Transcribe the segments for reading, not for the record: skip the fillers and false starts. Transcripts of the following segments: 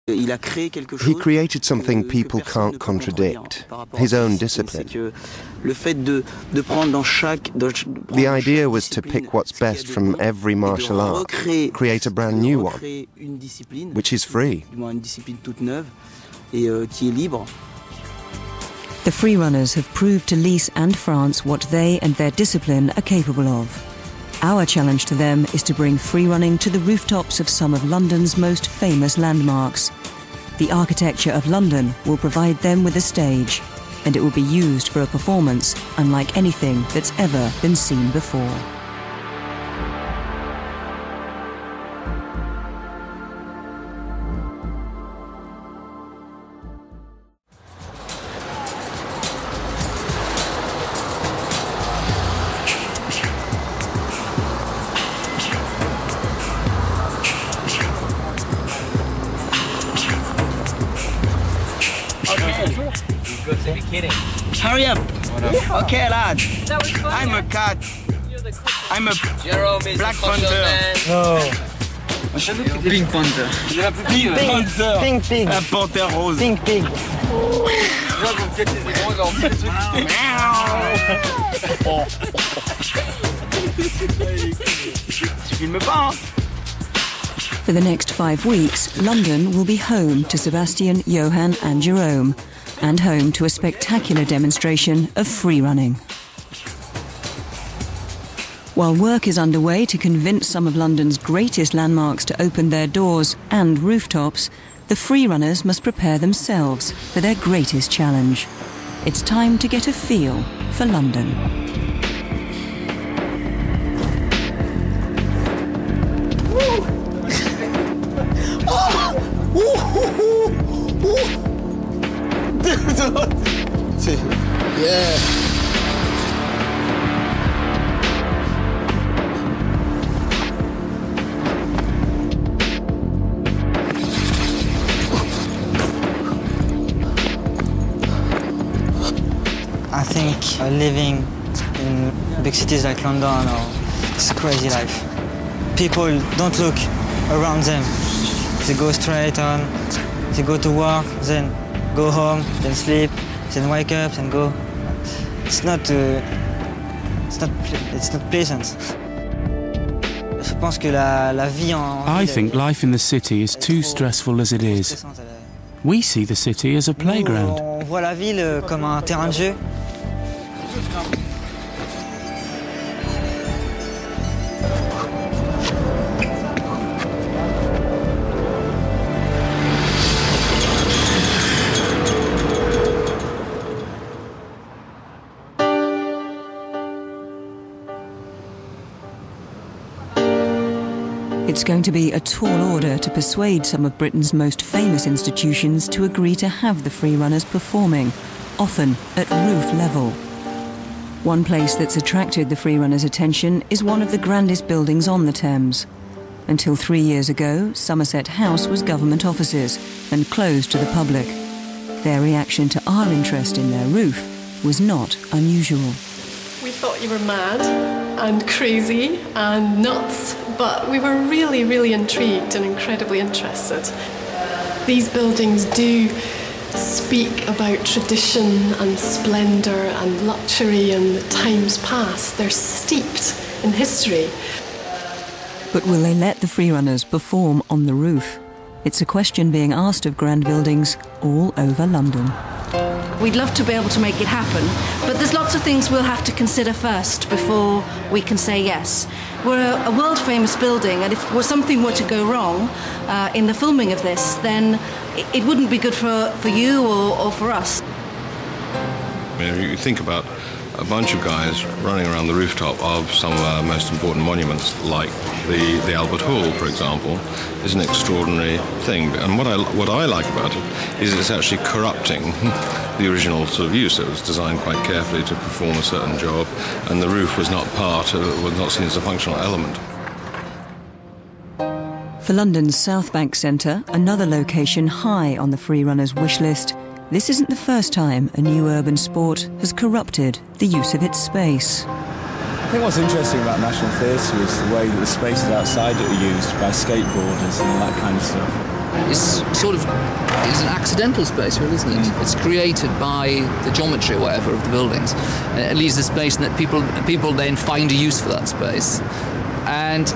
He created something people can't contradict, his own discipline. The idea was to pick what's best from every martial art, create a brand new one, which is free. The freerunners have proved to Lys and France what they and their discipline are capable of. Our challenge to them is to bring freerunning to the rooftops of some of London's most famous landmarks. The architecture of London will provide them with a stage, and it will be used for a performance unlike anything that's ever been seen before. Hurry up! Okay, lad. I'm a cat. I'm a Black Panther. No. Pink Panther. Pink pig. Un panthère rose. Pink pig. Tu filmes pas, hein? For the next 5 weeks, London will be home to Sebastian, Johan and Jerome, and home to a spectacular demonstration of freerunning. While work is underway to convince some of London's greatest landmarks to open their doors and rooftops, the freerunners must prepare themselves for their greatest challenge. It's time to get a feel for London. Yeah. I think living in big cities like London, it's a crazy life. People don't look around them. They go straight on, they go to work, then go home, then sleep, then wake up, then go. It's not pleasant. I think life in the city is too stressful as it is. We see the city as a playground. On voit la ville comme un terrain de jeu. It's going to be a tall order to persuade some of Britain's most famous institutions to agree to have the freerunners performing, often at roof level. One place that's attracted the freerunners' attention is one of the grandest buildings on the Thames. Until 3 years ago, Somerset House was government offices and closed to the public. Their reaction to our interest in their roof was not unusual. We thought you were mad and crazy and nuts, but we were really, really intrigued and incredibly interested. These buildings do speak about tradition and splendour and luxury and times past. They're steeped in history. But will they let the freerunners perform on the roof? It's a question being asked of grand buildings all over London. We'd love to be able to make it happen, but there's lots of things we'll have to consider first before we can say yes. We're a world-famous building, and if something were to go wrong in the filming of this, then it wouldn't be good for you or for us. You think about a bunch of guys running around the rooftop of some of our most important monuments, like the Albert Hall, for example, is an extraordinary thing. And what I like about it is it's actually corrupting the original sort of use. It was designed quite carefully to perform a certain job, and the roof was not seen as a functional element. For London's South Bank Centre, another location high on the freerunners' wish list, this isn't the first time a new urban sport has corrupted the use of its space. I think what's interesting about National Theatre is the way that the spaces outside it are used by skateboarders and all that kind of stuff. is an accidental space, really, isn't it? It's created by the geometry or whatever of the buildings. It leaves a space that people then find a use for that space. And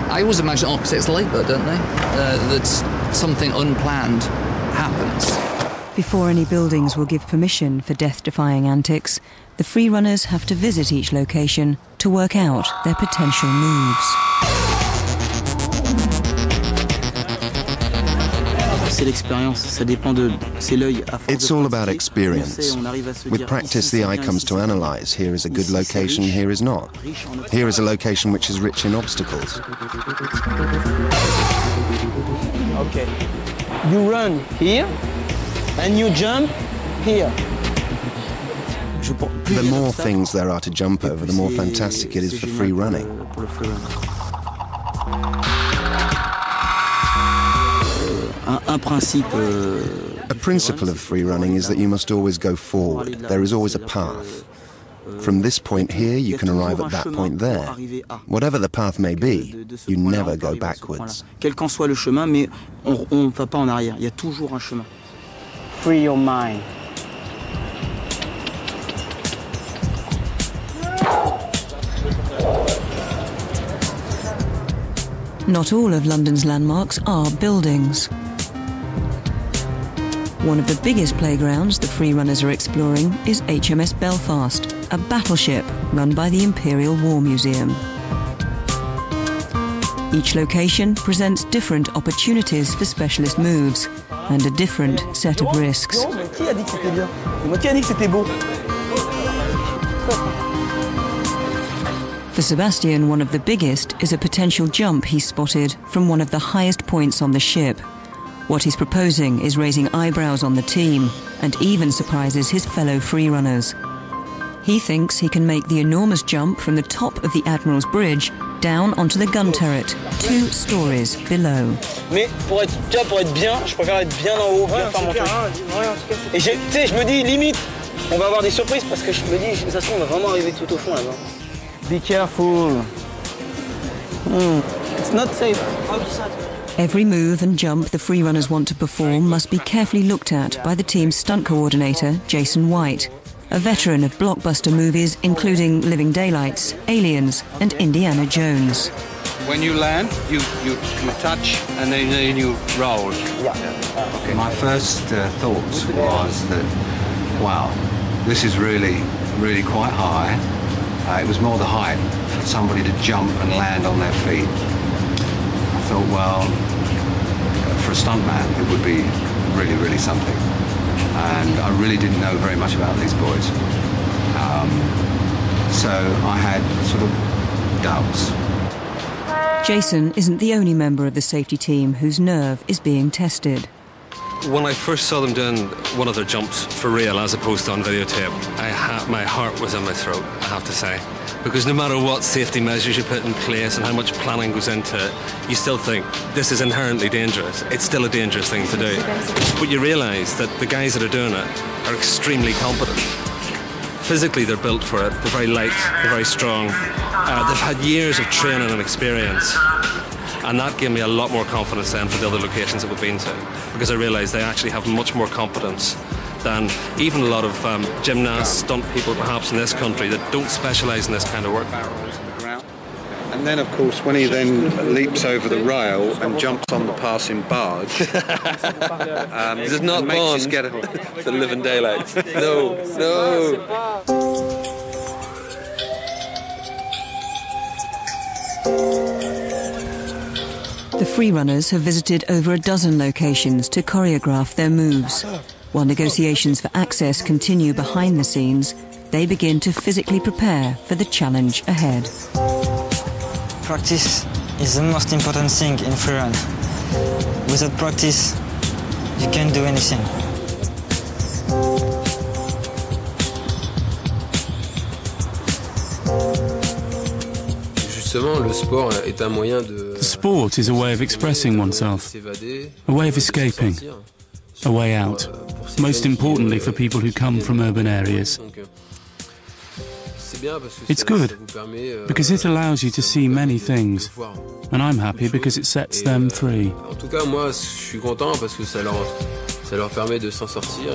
I always imagine architects like that, don't they? That something unplanned happens. Before any buildings will give permission for death-defying antics, the free runners have to visit each location to work out their potential moves. It's all about experience. With practice, the eye comes to analyze. Here is a good location, here is not. Here is a location which is rich in obstacles. Okay. You run here, and you jump here. The more things there are to jump over, the more fantastic it is for free running. A principle of free running is that you must always go forward. There is always a path. From this point here, you can arrive at that point there. Whatever the path may be, you never go backwards. Quel qu'en soit le chemin, mais on ne va pas en arrière. Il y a toujours un chemin. Free your mind. Not all of London's landmarks are buildings. One of the biggest playgrounds the free runners are exploring is HMS Belfast, a battleship run by the Imperial War Museum. Each location presents different opportunities for specialist moves and a different set of risks. For Sebastian, one of the biggest is a potential jump he's spotted from one of the highest points on the ship. What he's proposing is raising eyebrows on the team and even surprises his fellow free runners. He thinks he can make the enormous jump from the top of the Admiral's Bridge down onto the gun turret, 2 stories below. Mais pour être bien, je préfère être bien en haut, bien faire mon truc. Et tu sais, je me dis, limite, on va avoir des surprises parce que je me dis, de toute façon, on va vraiment arriver tout au fond là-bas. Be careful. It's not safe. Every move and jump the free runners want to perform must be carefully looked at by the team's stunt coordinator, Jason White, a veteran of blockbuster movies including Living Daylights, Aliens and Indiana Jones. When you land, you touch and then you roll. Yeah. Okay. My first thought was that, wow, this is really quite high. It was more the height for somebody to jump and land on their feet. I thought, well, for a stuntman, it would be really something. And I really didn't know very much about these boys. So I had sort of doubts. Jason isn't the only member of the safety team whose nerve is being tested. When I first saw them doing one of their jumps for real as opposed to on videotape, my heart was in my throat, I have to say. Because no matter what safety measures you put in place and how much planning goes into it, you still think this is inherently dangerous. It's still a dangerous thing to do. But you realise that the guys that are doing it are extremely competent. Physically, they're built for it. They're very light, they're very strong. They've had years of training and experience. And that gave me a lot more confidence then for the other locations that we've been to, because I realised they actually have much more competence than even a lot of gymnasts, stunt people perhaps in this country that don't specialise in this kind of work. And then, of course, when he then leaps over the rail and jumps on the passing barge, this is not Bond for Living Daylights. No. The free runners have visited over a dozen locations to choreograph their moves. While negotiations for access continue behind the scenes, they begin to physically prepare for the challenge ahead. Practice is the most important thing in free run. Without practice, you can't do anything. Sport is a way of expressing oneself, a way of escaping, a way out, most importantly for people who come from urban areas. It's good, because it allows you to see many things, and I'm happy because it sets them free. En tout cas, moi, je suis content parce que ça leur permet de s'en sortir.